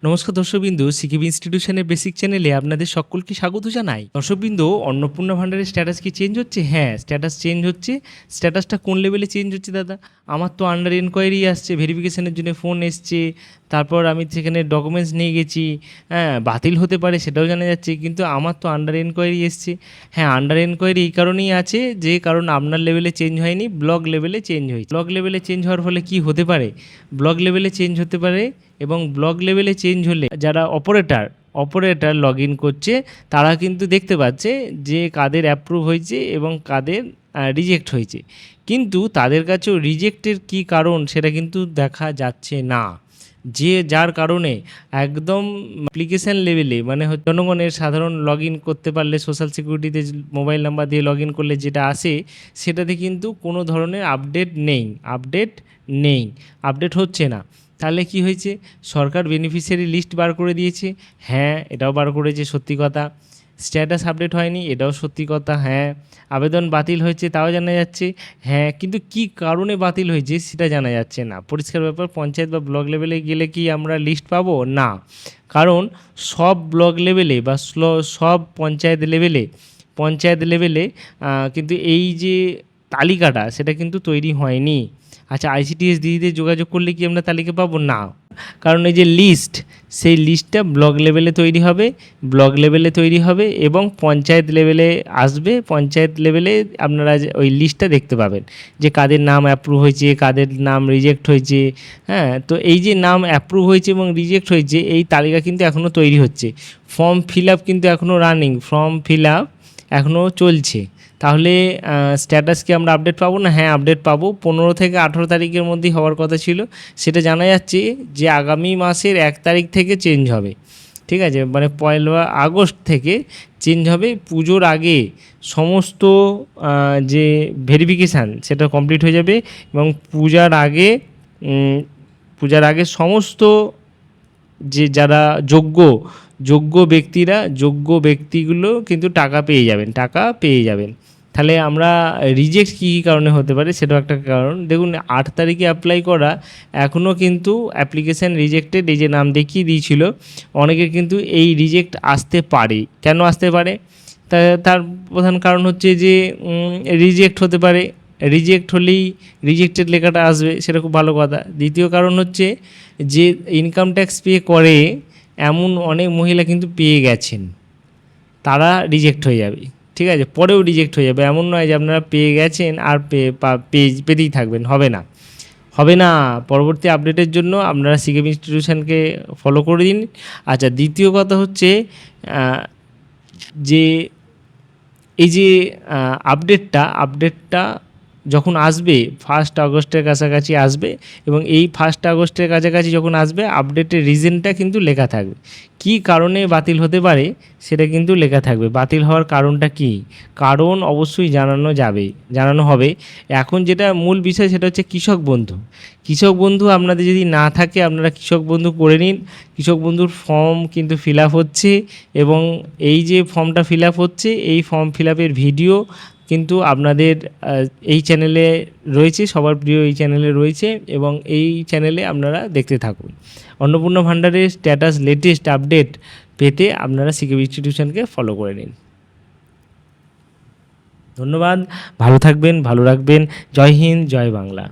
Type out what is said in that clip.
নমস্কার দর্শকবৃন্দ, সিকিম ইনস্টিটিউশনের বেসিক চ্যানেলে আপনাদের সকলকে স্বাগত জানাই। দর্শকবৃন্দ, অন্নপূর্ণা ভান্ডারের স্ট্যাটাস কি চেঞ্জ হচ্ছে? হ্যাঁ, স্ট্যাটাস চেঞ্জ হচ্ছে। স্ট্যাটাসটা কোন লেভেলে চেঞ্জ হচ্ছে দাদা? আমার তো আন্ডার এনকোয়ারি আসছে, ভেরিফিকেশনের জন্য ফোন এসছে, তারপর আমি সেখানে ডকুমেন্টস নিয়ে গেছি, হ্যাঁ বাতিল হতে পারে সেটাও জানা যাচ্ছে, কিন্তু আমার তো আন্ডার এনকোয়ারি এসছে। হ্যাঁ, আন্ডার এনকোয়ারি এই কারণেই আছে যে কারণ আপনার লেভেলে চেঞ্জ হয়নি, ব্লক লেভেলে চেঞ্জ হয়েছে। ব্লক লেভেলে চেঞ্জ হওয়ার ফলে কি হতে পারে? ব্লক লেভেলে চেঞ্জ হতে পারে, এবং ব্লক লেভেলে চেঞ্জ হলে যারা অপারেটর লগ ইন করছে তারা কিন্তু দেখতে পাচ্ছে যে কাদের অ্যাপ্রুভ হয়েছে এবং কাদের রিজেক্ট হয়েছে, কিন্তু তাদের কাছেও রিজেক্টের কী কারণ সেটা কিন্তু দেখা যাচ্ছে না। যার কারণে একদম অ্যাপ্লিকেশান লেভেলে মানে জনগণের সাধারণ লগ ইন করতে পারলে সোশ্যাল সিকিউরিটিতে মোবাইল নাম্বার দিয়ে লগ ইন করলে যেটা আসে সেটাতে কিন্তু কোনো ধরনের আপডেট হচ্ছে না। তাহলে কি হয়েছে? সরকার বেনিফিশিয়ারি লিস্ট বার করে দিয়েছে, হ্যাঁ এটাও বার করেছে, সত্যি কথা। স্ট্যাটাস আপডেট হয়নি, এটাও সত্যি কথা, হ্যাঁ। আবেদন বাতিল হয়েছে, তাও জানা যাচ্ছে, হ্যাঁ। কিন্তু কি কারণে বাতিল হয়েছে সেটা জানা যাচ্ছে না। পরিষ্কার ব্যাপার, পঞ্চায়েত বা ব্লক লেভেলে গেলে কি আমরা লিস্ট পাবো? না, কারণ সব ব্লক লেভেলে বা সব পঞ্চায়েত লেভেলে কিন্তু এই যে তালিকাটা সেটা কিন্তু তৈরি হয়নি। আচ্ছা, আইসিডিএস দিদিদের যোগাযোগ করলে কি আমরা তালিকা পাবো? না, কারণ এই যে লিস্ট, সেই লিস্টটা ব্লক লেভেলে তৈরি হবে এবং পঞ্চায়েত লেভেলে আসবে। পঞ্চায়েত লেভেলে আপনারা ওই লিস্টটা দেখতে পাবেন যে কাদের নাম অ্যাপ্রুভ হয়েছে, কাদের নাম রিজেক্ট হয়েছে। হ্যাঁ, তো এই যে নাম অ্যাপ্রুভ হয়েছে এবং রিজেক্ট হয়েছে এই তালিকা কিন্তু এখনও তৈরি হচ্ছে। ফর্ম ফিল আপ কিন্তু এখনও রানিং, এখনও চলছে। তাহলে স্ট্যাটাস কি আমরা আপডেট পাবো না? হ্যাঁ, আপডেট পাবো। 15 থেকে 18 তারিখের মধ্যেই হওয়ার কথা ছিল, সেটা জানা যাচ্ছে যে আগামী মাসের 1 তারিখ থেকে চেঞ্জ হবে। ঠিক আছে, মানে 1 আগস্ট থেকে চেঞ্জ হবে। পুজোর আগে সমস্ত যে ভেরিফিকেশান সেটা কমপ্লিট হয়ে যাবে এবং পূজার আগে সমস্ত যে যারা যোগ্য ব্যক্তিগুলো কিন্তু টাকা পেয়ে যাবেন। তাহলে আমরা রিজেক্ট কী কারণে হতে পারে সেটাও একটা কারণ। দেখুন, 8 তারিখে অ্যাপ্লাই করা, এখনও কিন্তু অ্যাপ্লিকেশান রিজেক্টেড এই যে নাম দেখিয়ে দিয়েছিল, অনেকের কিন্তু এই রিজেক্ট আসতে পারে। কেন আসতে পারে? তার প্রধান কারণ হচ্ছে যে রিজেক্ট হতে পারে। রিজেক্ট হলেই রিজেক্টেড লেখাটা আসবে, সেটা খুব ভালো কথা। দ্বিতীয় কারণ হচ্ছে যে ইনকাম ট্যাক্স পে করে এমন অনেক মহিলা কিন্তু পেয়ে গেছেন, তারা রিজেক্ট হয়ে যাবে। ঠিক আছে, পরেও রিজেক্ট হয়ে যাবে, এমন নয় যে আপনারা পেয়ে গেছেন আর পেতেই থাকবেন, হবে না। পরবর্তী আপডেটের জন্য আপনারা সিকিম ইনস্টিটিউশনকে ফলো করে দিন। আচ্ছা, দ্বিতীয় কথা হচ্ছে যে এই যে আপডেটটা যখন আসবে 1 আগস্টের কাছাকাছি আসবে, এবং এই 1 আগস্টের কাছাকাছি যখন আসবে আপডেটের রিজনটা কিন্তু লেখা থাকবে। কী কারণে বাতিল হতে পারে সেটা কিন্তু লেখা থাকবে। বাতিল হওয়ার কারণটা কী, কারণ অবশ্যই জানানো হবে। এখন যেটা মূল বিষয় সেটা হচ্ছে কৃষক বন্ধু আপনাদের যদি না থাকে আপনারা কৃষক বন্ধু করে নিন। কৃষক বন্ধুর ফর্ম কিন্তু ফিল আপ হচ্ছে, এবং এই যে ফর্মটা ফিল আপ হচ্ছে এই ফর্ম ফিল আপের ভিডিও কিন্তু আপনাদের এই চ্যানেলে রয়েছে, সবার প্রিয় এই চ্যানেলে রয়েছে, এবং এই চ্যানেলে আপনারা দেখতে থাকুন। অন্নপূর্ণা ভান্ডারের স্ট্যাটাস লেটেস্ট আপডেট পেতে আপনারা সিকিম ইনস্টিটিউশনকে ফলো করে নিন। ধন্যবাদ, ভালো থাকবেন, ভালো রাখবেন। জয় হিন্দ, জয় বাংলা।